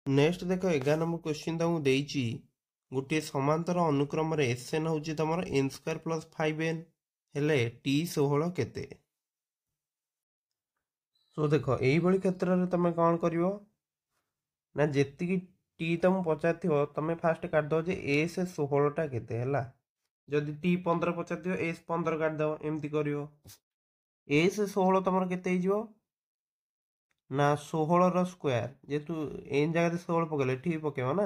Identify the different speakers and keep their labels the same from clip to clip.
Speaker 1: Next देख 11 number question तुमको देइची गोटे समांतर अनुक्रम एसएन हूँ तुम एन स्क्वायर प्लस 5n हेले टी 16 केते। सो देख यही क्षेत्र में तुम कौन कर ना जी टी तुम पचार तुम फास्ट काटिदेव जे एस 16टा केते है जदि टी 15 पचार एस 15 काटिदेव एमती कर एस 16 तुम केते ना 16 स्क्वायर जेहेतु एन जगह 16 पकड़े ठीक पकेब ना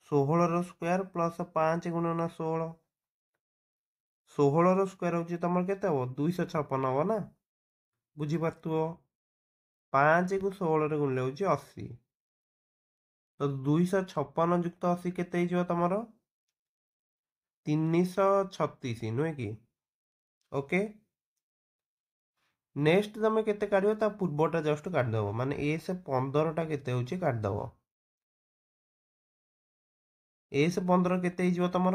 Speaker 1: 16 स्क्वायर प्लस 5 गुणन 16 16 स्क्वायर हूँ तुम के 256 हम ना बुझीपार 5 को 16 गुणिले हूँ 80 तो 256 युक्त 80 केते तुम 336 नुहे कि ओके। नेक्स्ट तुम केते काढ़ पूर्वटा जस्ट काटिदेव माने एस 15टा केते होची काटिदेव एस 15 केते तुम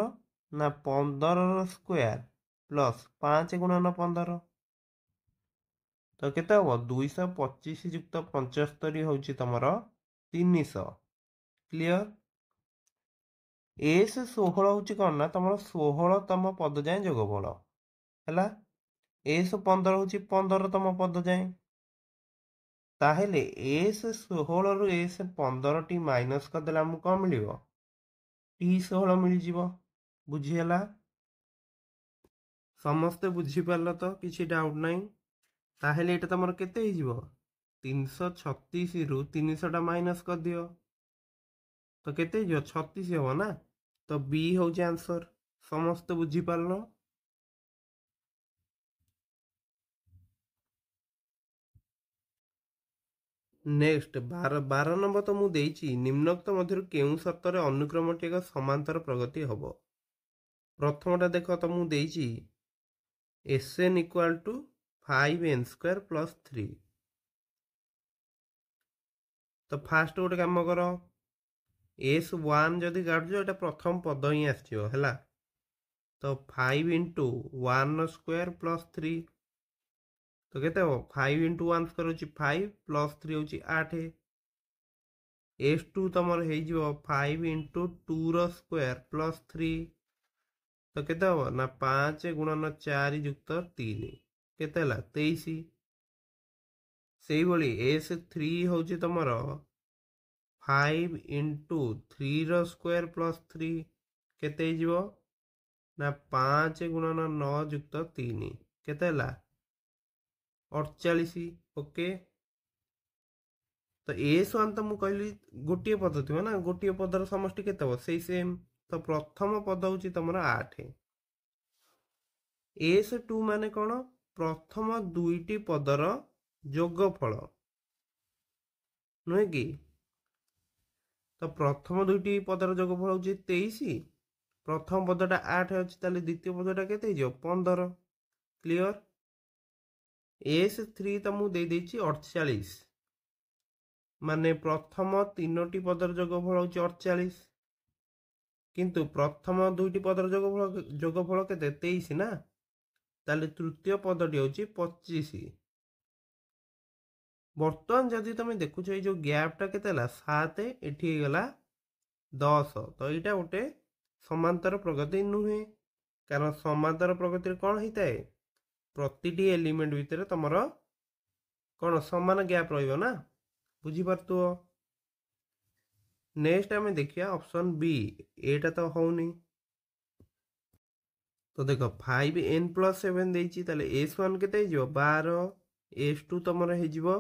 Speaker 1: ना 15 स्क्वायर प्लस 5 गुणन 15 तो केते हम 225 युक्त 75 हूँ तुम 300 क्लियर। एस 16 हूँ कौन ना तुम 16तम पद जाए जोगफल है एस 15 हूँ 15तम पद जाए ताहेले एस 16 रु एस 15 टी माइनस करदेले आमको कौन मिल टी 16 मिल बुझीगला समस्ते बुझीपार तो किसी डाउट नहीं ताहेले एटा तुम केते 336 रु 300टा माइनस कर दियो तो केते 36 हम ना तो बी हूँ आंसर समस्ते बुझीपार। नेक्स्ट 12 नंबर तो मुझे निम्नोक्त मध्य केउ शर्तर अनुक्रमटी एक समांतर प्रगति हम प्रथमटा देख तो मुझे S n equal to 5n square plus 3 तो फास्ट गोटे कम कर एस 1 जदि काटुछ ये प्रथम पद ही आसला तो 5 इंटू 1 स्क्वायर प्लस 3 तो केते 5 इंटू 1 स्क्वायर हूँ 5 प्लस 3 हूँ 8 एस 2 तुम हो 5 इंटू 2 स्क्वायर प्लस 3 तो केते हम ना 5 गुणन 4 युक्त 3 केते 23 से ही एस 3 हूँ तुम 5 इंटू 3 स्क्वायर प्लस 3 केते ना 5 गुणन 9 युक्त 3 केते 48 ओके। तो एस 1 तो मुझे कहली गोटे पद थी ना गोटे पदर समष्टि केते से सेम तो प्रथम पद हूँ तुम 8 एस 2 माने कौन प्रथम दुईटी पदर जोगफल नुहे कि तो प्रथम दुईटी पदर जोगफल हूँ 23 प्रथम पदटा 8 अच्छे द्वितीय पदटा केते 15 क्लियर। एस 3 तो मुझे दे 48 माने प्रथम तीनोटी पदर जोगफल हूँ 48 किंतु प्रथम दुईटी पदर जोगफल केते 23 ना ताले तृतीय पदटी हूँ 25 बर्तमान जदि तुम देखुच ये जो गैपटा केते 7 एठी गला 10 तो यहाँ गोटे समांतर प्रगति नुहे कारण समांतर प्रगति कौन होता है प्रतिटी एलिमेंट भितर तुम कौन समान गैप रहा बुझीपार। नेक्स्ट आम देखिए ऑप्शन बी एटा तो होनी तो देख 5n प्लस 7 देती एस 1 के 12 एस 2 तुम हो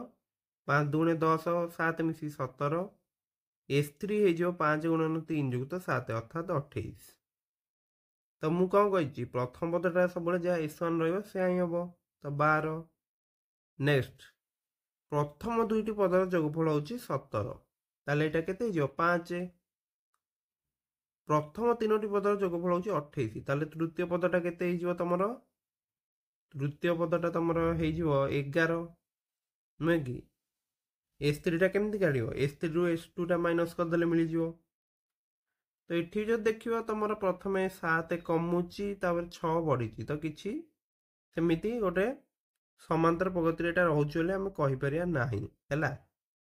Speaker 1: 5 दूणे 10 7 मिसी 17 एस 3 हो 5 गुणन 3 युक्त 7 अर्थात 28 तो मुझे कौन कही प्रथम पदटा सब जहाँ एस 1 रहा ही हम तो 12 नेक्स्ट प्रथम दुईटी पदर जोगफल हूँ 17 ताले एटा केते 5 प्रथम तीनोटी पदर जोगफल हूँ 28 ताले तृतीय पदटा केते तुम तृतीय पदटा तुम हो 11 नुहे कि एस 3टा केमती काढ़ एस 3 रु एस 2टा माइनस करदे मिल तो ये जो देखिए तुम प्रथम 7 कमुची 6 बढ़ी तो किसी सेमती गोटे समांतर प्रगति रोचे आम कहीपर ना है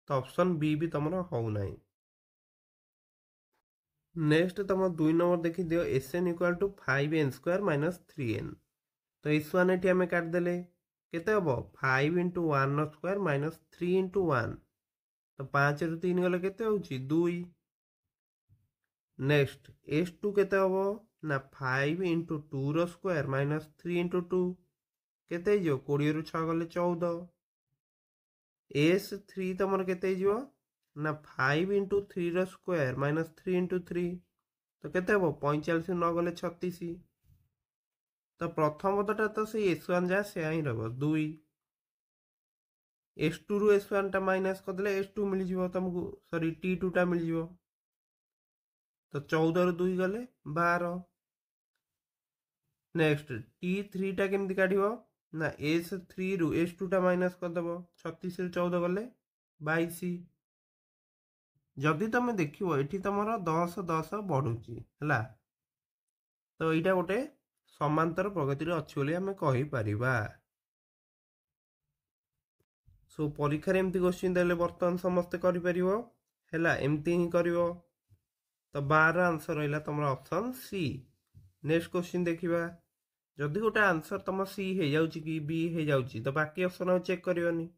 Speaker 1: तो ऑप्शन बी भी तुम हो ना। नेक्स्ट तुम 2 नंबर देखी दियो S n equal to 5n² minus 3n। तो एस वन एटी आम काटिदेले केते हम 5 इंटू 1² माइनस 3 इंटू 1। तो 5 रु 3 गले केते होची 2। नेक्स्ट एस टू केते हम ना 5 इंटू 2 रो स्क्वायर माइनस 3 इंटू 2 केते जो 20 रु 6 गले 14। एस थ्री तुम केते जो ना 5 इंटू 3 रो स्क्वायर माइनस 3 इंटू 3 तो केते हम 45 न गले 36। तो प्रथम पदटा तो से एस वन जहाँ से ही रह 2। एस टू रु एस वन टा माइनस करदे एस टू मिल जाव तुमको सॉरी टी टू टा मिल जाव। तो 14 रु 2 गले 12। नेक्स्ट टी थ्री टा केमती काढ़ ना एस थ्री रु एस टू टा माइनस करदेव 36 रु 14 गले 22। जदि तुम देखियो एठी तुमर 10 10 बढ़ुची है तो यहाँ गोटे समांतर प्रगति अच्छी बोली आम कहीपरिबा। सो परीक्षा एमती क्वेश्चन देले बर्तमान समस्ते करिपरिबो हैला एमती ही करिवो। तो 12 आंसर रहा तुम ऑप्शन सी। नेक्स्ट क्वेश्चन देखिबा जदि गोटे आंसर तुम सी हो जाउची कि बी हो जाउची तो बाकी ऑप्शन आउ चेक करिवनी।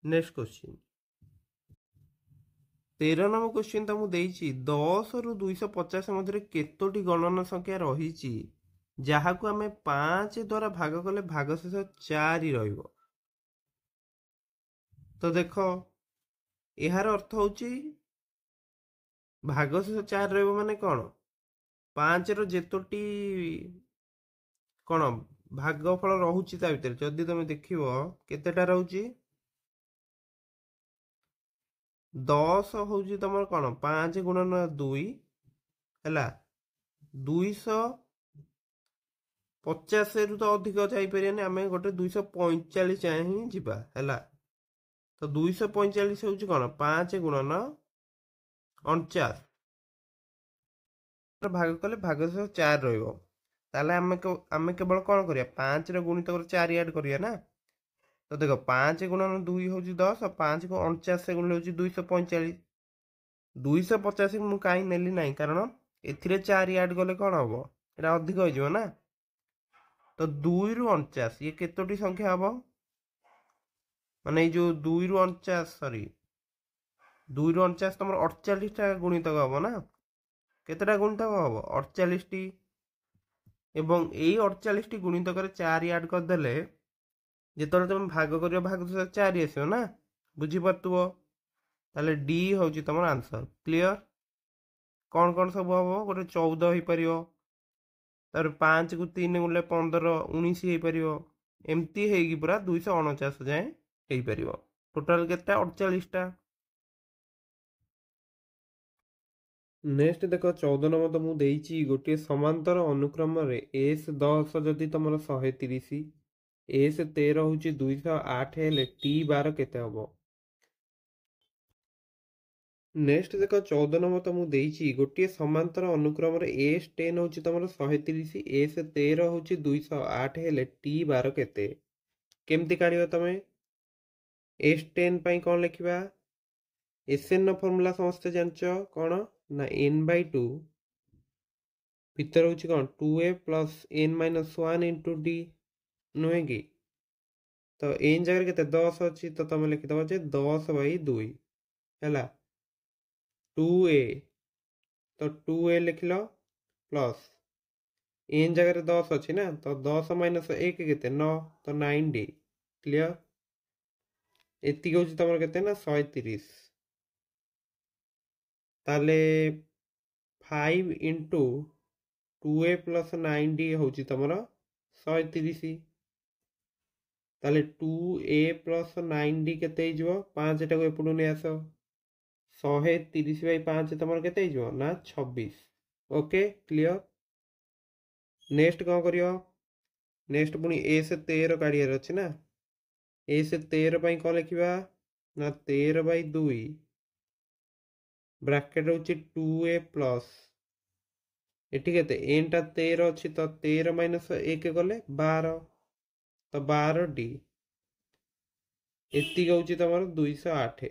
Speaker 1: नेक्स्ट क्वेश्चन 13 नंबर क्वेश्चन तुमको देइची 10 रु 250 मध्य केतोटी गणना संख्या रही जहाँ को आम 5 द्वारा भाग कले भागशेष 4 रहिबो। तो देख यार अर्थ होची भागशेष 4 रहिबो माने कौन 5 रो जेतोटी कौन भागफल रहुची ता भितर जदि तुम देखिबो केतेटा रहूची 10 होची तुम कौन 5 गुणन 2 हैला 250 रु तो अधिक जाइपारे आम गोटे 245 जाए ही जीवा हैला। तो 245 होची कौन 5 गुणन 49 भाग कले भागशेष 4 रहिबो। ताले आमे केवल कौन करिया 5 रे गुणित कर 4 ऐड करिया ना। तो देखो 5 गुणन 2 होची 10 और 5 को 49 से गुणिले होची 245। 250 मु काई नेली नाही कारण एथिरे 4 ऐड गले कौन हबो एटा अधिक हो जिवो ना। तो 2 रु 49 ये केतोटी संख्या हबो माने जो 2 रु 49 सॉरी 2 रु 49 तुम 48 टा गुणित हबो ना केतेटा गुणित हबो 48 टी एवं यही 48 टी गुणित कर 4 ऐड करदेले जिते तुम भाग कर भाग 4 आसो ना बुझीपार ताले डी हूँ तुम आंसर। क्लियर कौन कौन सब हम गोटे 14 हो पार तार 5 को 3 गुणिले 15 19 हो पार एमती है पूरा 249 जाए हो पार टोटाल के 48 टा। नेक्स्ट देख 14 नंबर तुमको देइची गोटे समांतर अनुक्रम एस 10 जदि तुम 130 एस 13 हूँ 208 हेले टी 12 केते हम। नेक्स्ट देख 14 नंबर तुमको देइची गोटे समांतर अनुक्रम एस 10 हूँ तुम 130 एस 13 हूँ 208 हेले टी 12 केते केमती काढ़ तुम एस 10 कौन लिखा एसएन फॉर्मूला समस्ते जानच कौन ना n/2 भितर हूँ कौन 2a plus n minus 1 into D नुहे कि। तो एन जगह के 10 अच्छी तो तुम लिखिदब जे 10/2 है 2a तो 2a लिख लो प्लस एन जगह 10 अच्छी ना तो 10 माइनस 1 के 9 तो 9d। क्लियर एति हूँ तुम के ना 130 ताले 5 इंटू 2a प्लस 9d हूँ तुम 130 ताले 2a प्लस 9d केते 5 टाक एपटू नहीं आस 130/5 तुम केते ना 26। ओके क्लियर नेक्स्ट कौन कर नेक्स्ट पुणी एस 13 काढ़ार अच्छे ना एस 13 कौन लिखा ना 13/2 ब्राकेट हूँ 2a प्लस एटी के एन टा 13 अच्छी तो 13 माइनस 1 गले 12 तो 12d एति हूँ तुम 208।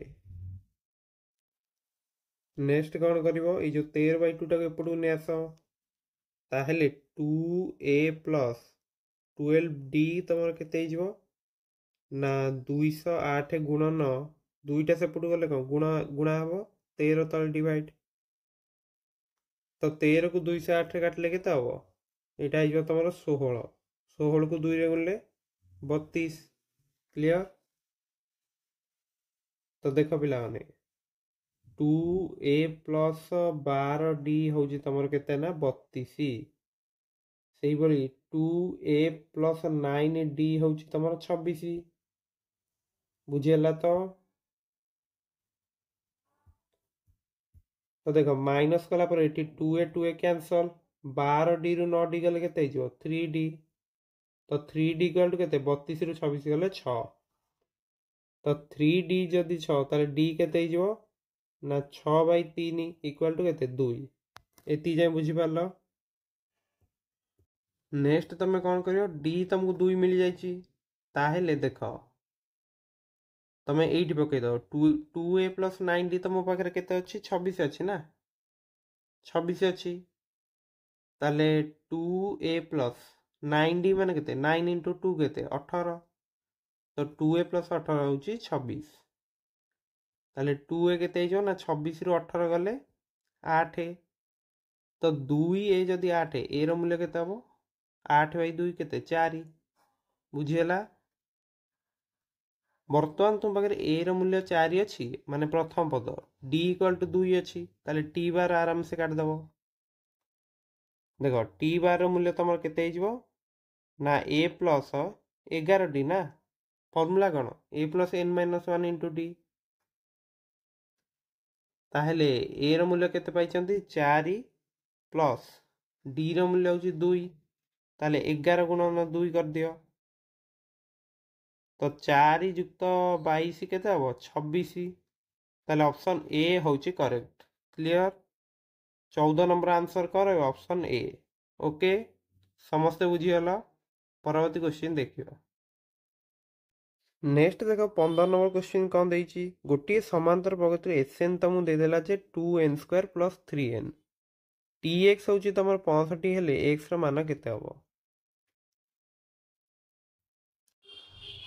Speaker 1: नेक्स्ट कौन करिवो ये जो 13/2 टाको एपटू ने आस ताहेले 2a प्लस 12d तमर केते हिजबो ना 208 गुणन दुईटा सेपटू गले कौन गुणा गुणा हबो 13 तले डिवाइड तो 13 को 208 काटले केते हबो एटा हिजबो तमर 16 16 को 2 रे गुणले 32 क्लियर। तो देख पिला माने 2a प्लस 12d हूँ तुम के 32 से 2a प्लस 9d हूँ तुम 26 बुझीगला। तो देख माइनस कला पर 2a कैंसल 12d रु 9d गले के 3d तो 3d इक्वल टू के 32 रु 26 गले 6 तो 3d जदि 6 ताले d के ना 6/3 इक्वल टू के 2 एति जाए बुझीपार। नेक्स्ट तुम कौन कर डी तुमको 2 मिल जाइए ताहेले देख तुम ये पकईद 2a प्लस 9d तुम पाखे केते अच्छी 26 अच्छी ना 26 अच्छी ताले 2a प्लस 9d मान के 9 इंटू 2 के 18 तो 2a प्लस 18 हूँ 26 ताले 2a के ना 26 रु 18 गले 8 तो 2a जदि 8 ए मूल्य के 8/2 के 4 बुझीगला। बर्तमान तुम पाखे ए मूल्य 4 अच्छी माने प्रथम पद डी इक्वल टू 2 अच्छी ताले टी बार आराम से काटदेव देख टी बार मूल्य तुम के ना ए प्लस 11d ना फर्मूला कौन a plus n minus 1 into d ताहेले ए मूल्य केते पाइछंती 4 प्लस डी मूल्य हूँ 2 ताले 11 गुणन 2 कर दियो तो 4 युक्त 22 के 26 ताले ऑप्शन ए हूँ करेक्ट क्लियर 14 नंबर आंसर कर ऑप्शन ए ओके समस्ते बुझीगला। परवर्ती क्वेश्चन देखिए नेक्स्ट देख 15 नंबर क्वेश्चन कौन देती गोटे समांतर प्रगति एसएन तुमको देदेला जे 2n² प्लस 3n tx हूँ तुम 65 हेले x मान केते हम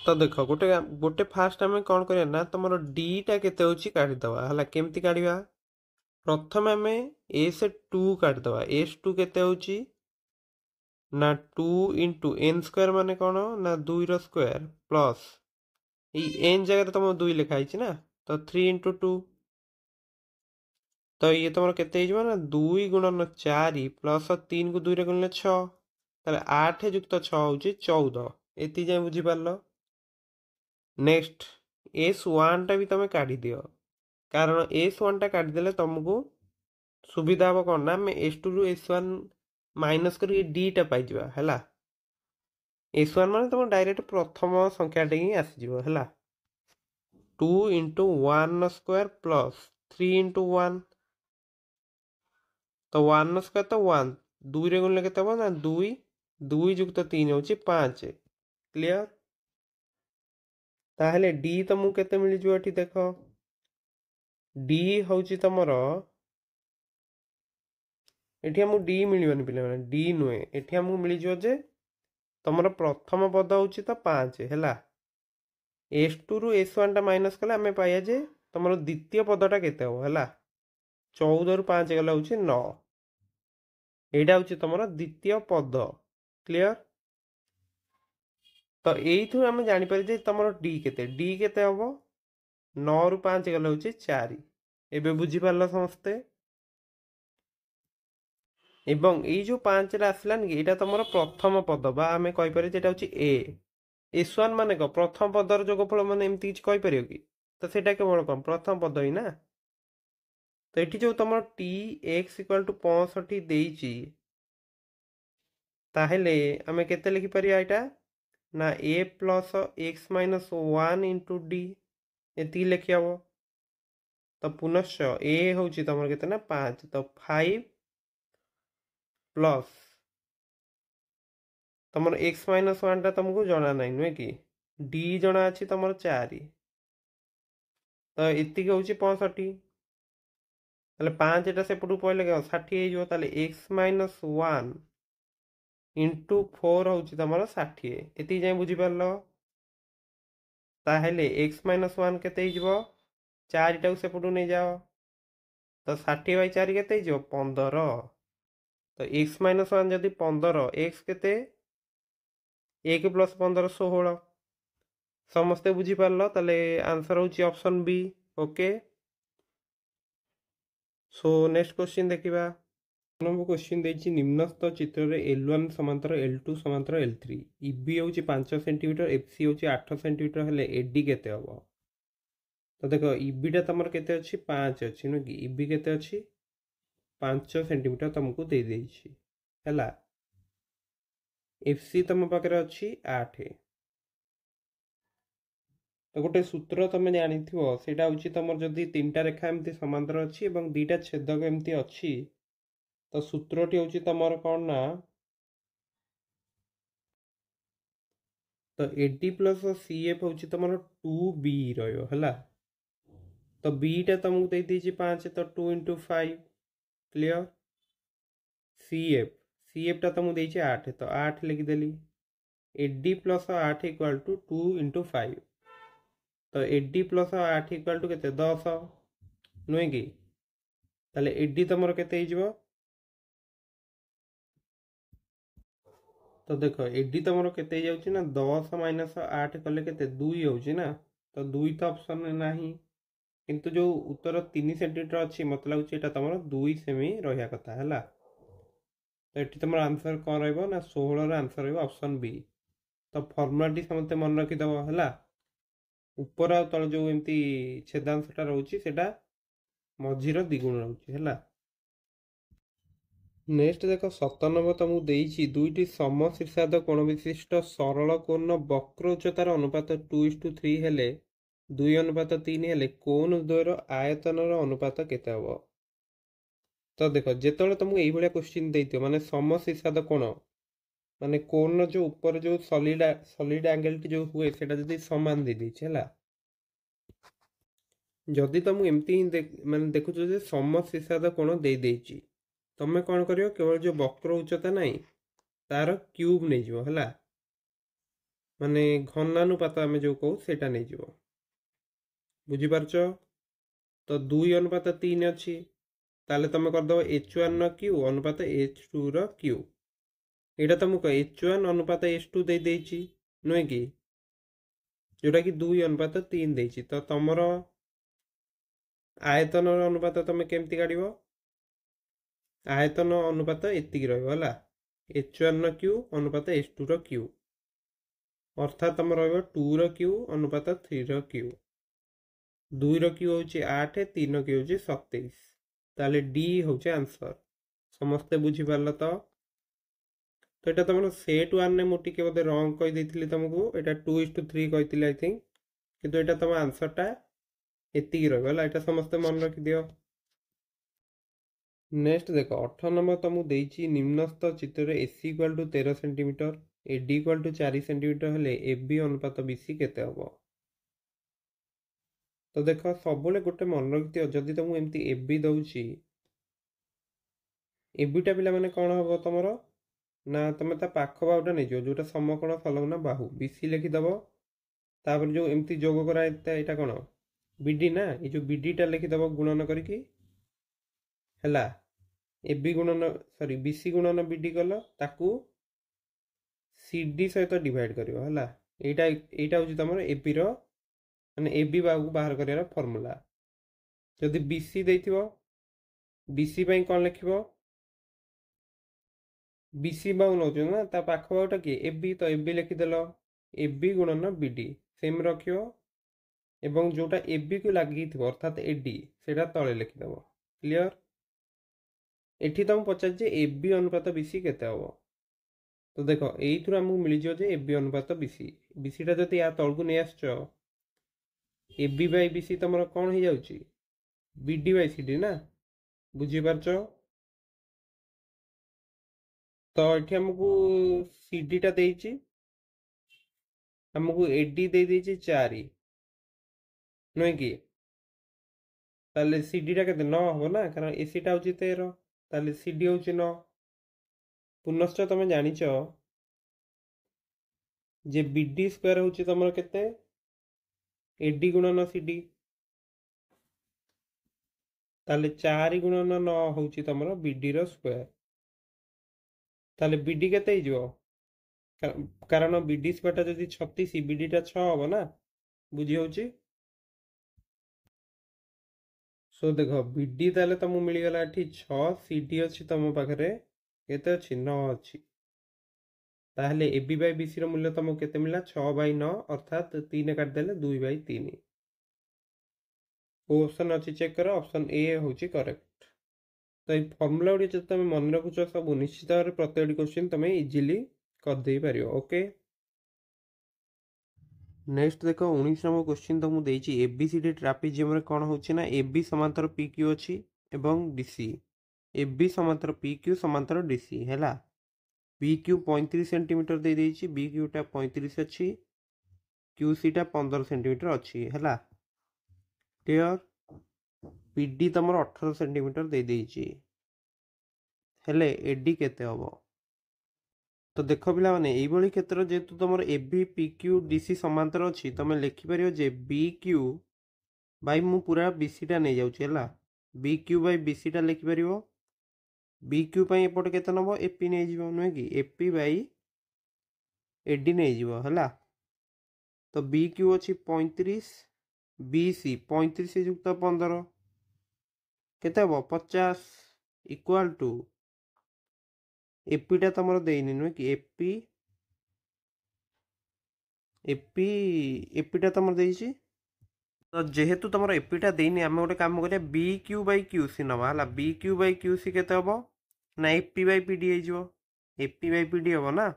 Speaker 1: तो देख गोटे गोटे फास्ट आम कौन करना तुम डी टा केते काटिदवा है केमती काढ़ा प्रथम आम एस 2 काटिदवा एस 2 केते ना 2 इंटू n² मान कौन ना 2 रो स्क्वायर प्लस एन जगह तुम 2 लिखाई ना तो 3 इंटू 2 तो ये तुम के ना 2 गुणन 4 प्लस 3 को 2 गुणले 6 ताले 8 युक्त 6 हूँ 14 एति जाए बुझीपार। नेक्स्ट S1 टा भी तुम काढ़ी दियो कारण S1 टा काढ़ीदेले तुमको सुविधा हम कौन ना S2 रु S1 माइनस कर डी टा पाइबा है S1 मान तुम डायरेक्ट प्रथम संख्याटे ही आसीज है 2 इंटू 1² प्लस 3 इंटू 1 तो 1² तो 1 2 रे गुणले केते हबो ना 2 2 युक्त 3 होची 5 क्लियर ताहले डी तुमको केते मिल जो एठी देखो डी होची तमरो एठी हमु डी मिलिबनी पिले माने डी नुए एठी हमु मिल जो जे तमरो प्रथम पद होची तो 5 हैला S2 रु S1 टा माइनस कले हमें पाया जे तमरो द्वितीय पदटा केते हो हैला 14 रु 5 गला होची 9 एटा होची तमरो द्वितीय पद क्लियर तो यही आम जापर जे तुम डी केते हम 9 रु 5 गला हूँ 4 एवं बुझीपार समस्ते एवं ये जो 5 आसलानी कि यहाँ तुम प्रथम पद बा आम कहीपर ए S1 मान कौन प्रथम पदर जोगफल मैंने एमती किसी कहीपर कि तो सेटा केवल कौन प्रथम पद ही ना तो ये जो तुम टी एक्स इक्वल टू 65 देती ताहले आम के लिखिपर यहाँ ना a plus x minus 1 into d ये लिखी हम तो पुनश्च ए हूँ तुम के 5 तो 5 प्लस तुम एक्स माइनस 1 टा तुमको जना ना नुहे कि डी जना अच्छी तुम 4 तो ये हूँ 65 তাহলে 5 এটা সেপটু পড়লে কেন 60 ହେଇଯିବ। ତାହେଲେ x - 1 × 4 ହେଉଛି ତମର 60। ଏତିକି ଯାଏଁ ବୁଝିପାରିଲ। ତାହେଲେ x - 1 କେତେ ହେଇଯିବ? 4ଟାକୁ ସେପଟୁ ନେଇଯାଅ। ତ 60/4 କେତେ ହେଇଯିବ? 15। ତ x - 1 ଯଦି 15, x କେତେ? 1 + 15 16। ସମସ୍ତେ ବୁଝିପାରିଲ। ତାହେଲେ ଆନ୍ସର ହେଉଛି option B। Okay, so next question ଦେଖିବା। ନମ୍ବର କ୍ୱେଶ୍ଚିନ୍ ଦେଇଛି ନିମ୍ନସ୍ଥ ଚିତ୍ରରେ L1 ସମାନ୍ତର L2 ସମାନ୍ତର L3, EB ହେଉଛି 5 ସେଣ୍ଟିମିଟର, FC ହେଉଛି 8 ସେଣ୍ଟିମିଟର ହେଲେ AD କେତେ ହେବ? ତ ଦେଖ EBଟା ତମର କେତେ ଅଛି? 5 ଅଛି ନୁହେଁ କି? EB କେତେ ଅଛି? 5 ସେଣ୍ଟିମିଟର ତମକୁ ଦେଇଦେଇଛି ହେଲା। FC ତମ ପାଖରେ ଅଛି 8। ତ ଗୋଟେ ସୂତ୍ର ତମେ ଜାଣିଥିବ, ସେଇଟା ହେଉଛି ତମର ଯଦି 3ଟା ରେଖା ଏମିତି ସମାନ୍ତର ଅଛି ଏବଂ 2ଟା ଛେଦକ ଏମିତି ଅଛି, ତ ସୂତ୍ରଟି ହେଉଛି ତମର କ'ଣ ନା, ତ AD + CF ହେଉଛି ତମର 2B ରହିବ ହେଲା। ତ Bଟା ତମକୁ ଦେଇଦେଇଛି 5, ତ 2 × 5 କ୍ଲିୟର। CFଟା ତମକୁ ଦେଇଛି 8, ତ 8 ଲେଖିଦେଲି। AD + 8 = 2 × 5। ତ AD + 8 = କେତେ? 10 ନୁହେଁ କି? ତାହେଲେ AD ତମର କେତେ ହେଇଯିବ? ତ ଦେଖ AD ତମର କେତେ ହେଇଯାଉଛି ନା 10 - 8 କଲେ କେତେ? 2 ହେଉଛି ନା। ତ 2 ତ ଅପସନରେ ନାହିଁ, କିନ୍ତୁ ଯେଉଁ ଉତ୍ତର 3 ସେଣ୍ଟିମିଟର ଅଛି ମତେ ଲାଗୁଛି ଏଇଟା ତମର 2 ସେମି ରହିବା କଥା ହେଲା। ତ ଏଠି ତମର ଆନ୍ସର କ'ଣ ରହିବ ନା 16ର ଆନ୍ସର ରହିବ ଅପସନ୍ B। ତ ଫର୍ମୁଲାଟି ସମସ୍ତେ ମନେ ରଖିଦେବ ହେଲା। ଉପର ଆଉ ତଳ ଯେଉଁ ଏମିତି ଛେଦାଂଶଟା ରହୁଛି ସେଇଟା ମଝିର ଦ୍ୱିଗୁଣ ରହୁଛି ହେଲା। ନେକ୍ସଟ ଦେଖ 7 ନମ୍ବର ତମକୁ ଦେଇଛି ଦୁଇଟି ସମଶୀର୍ଷାଦ କୋଣ ବିଶିଷ୍ଟ ସରଳ କୋଣ ବକ୍ର ଉଚ୍ଚତାର ଅନୁପାତ 2:3 ହେଲେ 2:3 ହେଲେ କୋଣ ଦ୍ୱୟର ଆୟତନର ଅନୁପାତ କେତେ ହେବ? ତ ଦେଖ ଯେତେବେଳେ ତମକୁ ଏଇଭଳିଆ କ୍ୱେଶ୍ଚିନ୍ ଦେଇଥିବ ମାନେ ସମଶୀର୍ଷାଦ କୋଣ ମାନେ କୋଣର ଯେଉଁ ଉପରେ ଯେଉଁ ସଲିଡ୍ ଆଙ୍ଗେଲଟି ଯେଉଁ ହୁଏ ସେଇଟା ଯଦି ସମାନ ଦେଇଦେଇଛି ହେଲା। ଯଦି ତମକୁ ଏମିତି ହିଁ ମାନେ ଦେଖୁଛ ଯେ ସମଶୀର୍ଷାଦ କୋଣ ଦେଇଦେଇଛି, ତମେ କ'ଣ କରିବ? କେବଳ ଯେଉଁ ବକ୍ର ଉଚ୍ଚତା ନାହିଁ ତାର କ୍ୟୁବ୍ ନେଇଯିବ ହେଲା। ମାନେ ଘନାନୁପାତ ଆମେ ଯେଉଁ କହୁ ସେଇଟା ନେଇଯିବ। ବୁଝିପାରୁଛ? ତ 2:3 ଅଛି, ତାହେଲେ ତମେ କରିଦେବ H1ର କ୍ୟୁ ଅନୁପାତ H2ର କ୍ୟୁ। ଏଇଟା ତମକୁ H1 ଅନୁପାତ H2 ଦେଇଦେଇଛି ନୁହେଁ କି? ଯେଉଁଟାକି 2:3 ଦେଇଛି। ତ ତମର ଆୟତନର ଅନୁପାତ ତମେ କେମିତି କାଢ଼ିବ? ଆୟତନ ଅନୁପାତ ଏତିକି ରହିବ ହେଲା, H1ର କ୍ୟୁ ଅନୁପାତ H2ର କ୍ୟୁ, ଅର୍ଥାତ୍ ତମର ରହିବ 2ର କ୍ୟୁ ଅନୁପାତ 3ର କ୍ୟୁ। 2ର କ୍ୟୁ ହେଉଛି 8, 3ର କ୍ୟୁ ହେଉଛି 27। ତାହେଲେ D ହେଉଛି ଆନ୍ସର। ସମସ୍ତେ ବୁଝିପାରିଲ ତ? ତ ଏଇଟା ତମର ସେଟ୍ 1ରେ ମୁଁ ଟିକେ ବୋଧେ ରଙ୍ଗ କହିଦେଇଥିଲି ତମକୁ, ଏଇଟା 2:3 କହିଥିଲି ଆଇ ଥିଙ୍କ, କିନ୍ତୁ ଏଇଟା ତମ ଆନ୍ସରଟା ଏତିକି ରହିବ ହେଲା। ଏଇଟା ସମସ୍ତେ ମନେ ରଖିଦିଅ। ନେକ୍ସଟ ଦେଖ 18 ନମ୍ବର ତମକୁ ଦେଇଛି ନିମ୍ନସ୍ଥ ଚିତ୍ରରେ AC = 13 ସେଣ୍ଟିମିଟର, AD = 4 ସେଣ୍ଟିମିଟର ହେଲେ AB ଅନୁପାତ BC କେତେ ହେବ? ତ ଦେଖ ସବୁବେଳେ ଗୋଟେ ମନେ ରଖିଦିଅ, ଯଦି ତମକୁ ଏମିତି AB ଦଉଛି, ABଟା ପିଲାମାନେ କ'ଣ ହେବ ତମର ନା ତମେ ତା ପାଖ ବାହୁଟା ନେଇଯିବ ଯେଉଁଟା ସମକୋଣ ସଂଲଗ୍ନ ବାହୁ, BC ଲେଖିଦେବ। ତାପରେ ଯେଉଁ ଏମିତି ଯୋଗ କରାଯାଇଥାଏ ଏଇଟା କ'ଣ? BD ନା, ଏଇ ଯେଉଁ BDଟା ଲେଖିଦେବ ଗୁଣନ କରିକି ହେଲା। BC ଗୁଣନ BD କଲ, ତାକୁ CD ସହିତ ଡିଭାଇଡ୍ କରିବ ହେଲା। ଏଇଟା ହେଉଛି ତମର ABର ମାନେ AB ବାହୁକୁ ବାହାର କରିବାର ଫର୍ମୁଲା। ଯଦି BC ଦେଇଥିବ, BC ପାଇଁ କ'ଣ ଲେଖିବ? BC ବାହୁ ନେଉଛ ନା, ତା ପାଖ ବାହୁଟା କିଏ? AB, ତ AB ଲେଖିଦେଲ। AB ଗୁଣନ BD ସେମ୍ ରଖିବ ଏବଂ ଯେଉଁଟା ABକୁ ଲାଗିଥିବ ଅର୍ଥାତ୍ AD ସେଇଟା ତଳେ ଲେଖିଦେବ। କ୍ଲିୟର? ଏଠି ତମକୁ ପଚାରିଛି AB ଅନୁପାତ BC କେତେ ହେବ? ତ ଦେଖ ଏଇଥିରୁ ଆମକୁ ମିଳିଯିବ ଯେ AB ଅନୁପାତ BC। BCଟା ଯଦି ୟା ତଳକୁ ନେଇ ଆସିଛ, AB/BC ତମର କ'ଣ ହେଇଯାଉଛି? BD/CD ନା। ବୁଝିପାରୁଛ? ତ ଏଠି ଆମକୁ CDଟା ଦେଇଛି, ଆମକୁ AD ଦେଇଦେଇଛି 4 ନୁହେଁ କି? ताले सीडी टा केते 9 हबो ना, कारण एसी टा होची 13, ताले सीडी होची 9। पुनश्च तमे जानिचो जे बीडी स्क्वायर होची तमरो केते, एडी गुणन सीडी, ताले 4 गुणन 9 होची तमरो बीडी रो स्क्वायर। ताले बीडी केते हिजो, कारण बीडी स्क्वायर टा जदि 36, बीडी टा 6 हबो ना, बुझी होची। सो देखो बीडी ताले तुमको मिलगला एठी 6, सीडी अच्छी तुम पाखे केते अच्छी 9 अच्छी, ताहले एबी बाई बीसी रो मूल्य तुमको केते मिला 6/9, अर्थात 3 काटिदेले 2/3। ऑप्शन अच्छी चेक करो, ऑप्शन ए होची करेक्ट। तो ये फॉर्मूला गुडी जब तुम मन रखुच सब निश्चित भाव में प्रत्येक क्वेश्चन तुम इजिली कर दे पारियो। ओके, नेक्स्ट देखो 19 नंबर क्वेश्चन तुमको देछि एबीसीडी ट्रापेजियम रे कोन होछि ना, एबी समांतर पीक्यू अछि एवं डीसी, एबी समांतर पीक्यू समांतर डीसी हैला। पीक्यू 35 सेंटीमीटर दे देछि, बीक्यू टा 35 अछि, क्यूसी टा 15 सेंटीमीटर अछि हैला। क्लियर। पीडी तमर 18 सेंटीमीटर दे देछि, हेले एडी केते हबो। तो देख पिला माने एई भली क्षेत्र जेतु तुम एबी पीक्यू डीसी समांतर अच्छी, तुम लिखिपर जे बीक्यू बाई मु पूरा बीसीटा नहीं जाऊँ है, बीक्यू बाई बीसीटा लिखिपर, बीक्यू एपटे केते नब एपी नहीं जीव नुहे कि, एपी बाई एडी नहीं जीव है। तो बीक्यू अच्छी 35, बीसी 35 युक्त 15 केते हम 50 इक्वाल टू एपीटा तुम देनी नुहे कि, एपी एपी एपीटा तुम देछि। तो जेहेतु तुम एपीटा देनी आम गोटे कम करिया बी क्यू बाई क्यूसी नवा है, बी क्यू बाई क्यूसी केते हम ना एपी बाई पीडी हो, एपी बाई पीडी हम ना।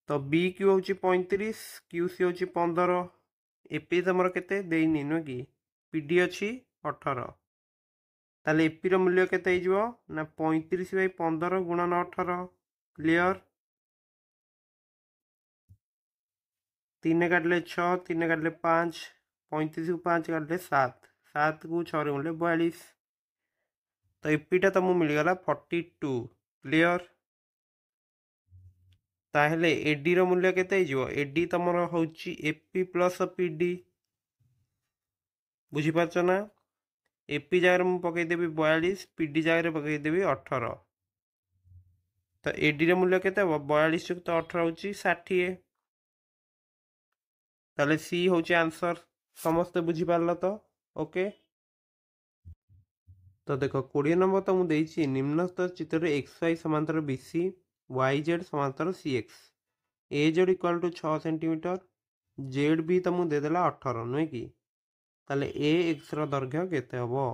Speaker 1: तो बी क्यू हूँ 35, क्यूसी हूँ 15, एपी तुम केते देनी नुहे कि, पीडी अच्छी 18, ताले एपी रो मूल्य केते हो ना 35/15 गुणन 18। क्लियर। 3 काटले 6, 3 काटले 5, 35 को 5 काटले 7, 7 को 6 रे 42, तो एपीटा तुमको मिलगला 42। क्लियर। ताहले एडी रो मूल्य केते हिजो, एडी तमर होची एपी प्लस पीडी, बुझी पारछ ना। एपी जगह मु पकई देबी 42, पीडी जगह पकई देबी 18, तो एडी रो मूल्य केते हो 42 युक्त 18 होची 60। ताले सी होची आंसर, समस्त बुझी पारलो तो। ओके, तो देखो 20 नंबर तो मुझे देछि निम्नस्थ चित्र एक्स वाई समांतर बीसी, वाई जेड समांतर C X, A Z equal to 6 centimetre, Z भी तुमको देदेला 18 नुहे कि, ताले ए एक्स रो दैर्घ्य केते हबो।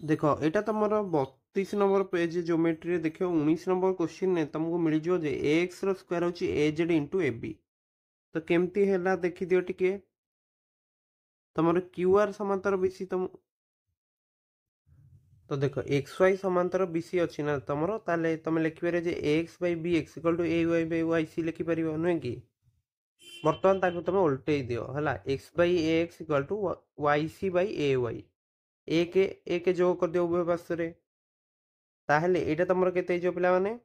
Speaker 1: देखो एटा तुम 32 नंबर पेज ज्योमेट्री देखो 19 नंबर क्वेश्चन ने तुमको मिल जो जे ए एक्स रो स्क्वायर होची ए जेड इंटू ए बी। तो केमती हैला देखि दियो टिके, तुमर क्यूआर समांतर बीसी तुम, तो देखो एक्स वाई समांतर बीसी अच्छी ना तुम, ताले तुम लिखिपारे जे X by B X equal to A Y by Y C लिखिपार नुहे कि। बर्तमान ताको तुम उल्टे दियो है, X by A X equal to Y C by A Y, एक जोग कर दियो उभय पार्श्व, ताहले एटा तुम केते हिजो पिला माने,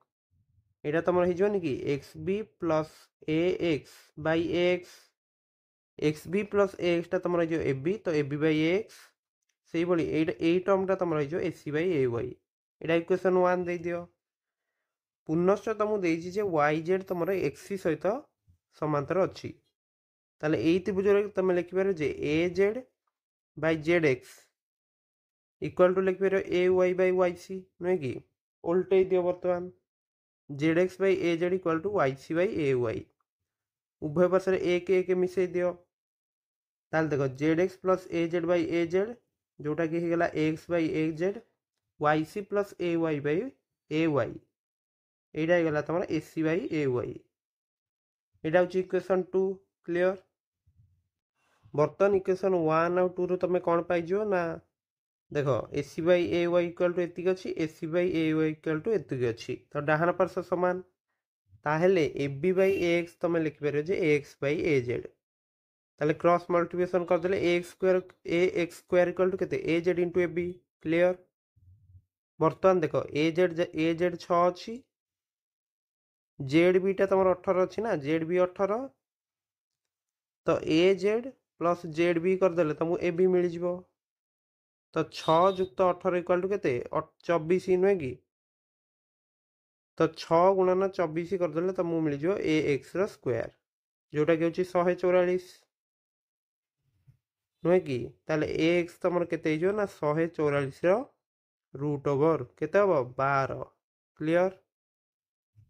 Speaker 1: एटा तुम हिजोनी कि X B plus A X by A X, X B plus A X टा तुम हिजो ए बी, तो A B by A X से ही यही टर्मटा तुम रही एसी बाई ए वाई, यहाँ इक्वेशन 1 दे दियो। पुनश्च तुमको देछि जे वाई जेड तुम एक्सी सहित समांतर अच्छी, ताले एई त्रिभुज तुम लिखिपार जे A Z by Z X equal to लिखिपार A Y by Y c नुहे कि, उल्टे दियो बर्तमान z x by A Z equal to Y C by A y, उभय पार्श्व एक एक मिसई दियो, ताल देखो z x plus a Z by A z जोटा कि गला x by A z, y c plus a Y by A Y, यहाँ गला तुम ए सी बाई ए वाई, यहाँ हूँ इक्वेशन 2। क्लियर। बर्तमान इक्वेशन 1 और 2 तुम कौन पाइज ना, देखो A C by A Y equal to एतिक अच्छी, A C by A Y equal to एतिक अच्छी, तो डाहाण पार्श्व सामान, ताहले A B by A X तुम लिखिपार जे A X by A Z, ताले क्रॉस मल्टीप्लिकेशन करदेले एक्स स्क्वायर इक्वल टू केते A Z into A B clear. बर्तमान देख ए जेड 6 अच्छी जेड बीटा तुम 18 अच्छी ना जेड बी 18 तो ए जेड प्लस जेड बी करदेले तुमको ए बी मिल जिवो। तो 6 जुक्त 18 इक्वल टू केते 24 नुहे कि तो 6 गुणन 24 करदेले तुमको मिल जिवो ए एक्स रो स्क्वायर जोटा कि होची 144 नुहे कि ताले ए एक्स तुम केते हिजो ना 144 रो रूट ओवर केते हबो 12 क्लियर।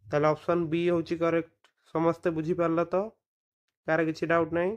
Speaker 1: ताले ऑप्शन बी होची करेक्ट समस्ते बुझी पारला तो कार किसी डाउट नहीं।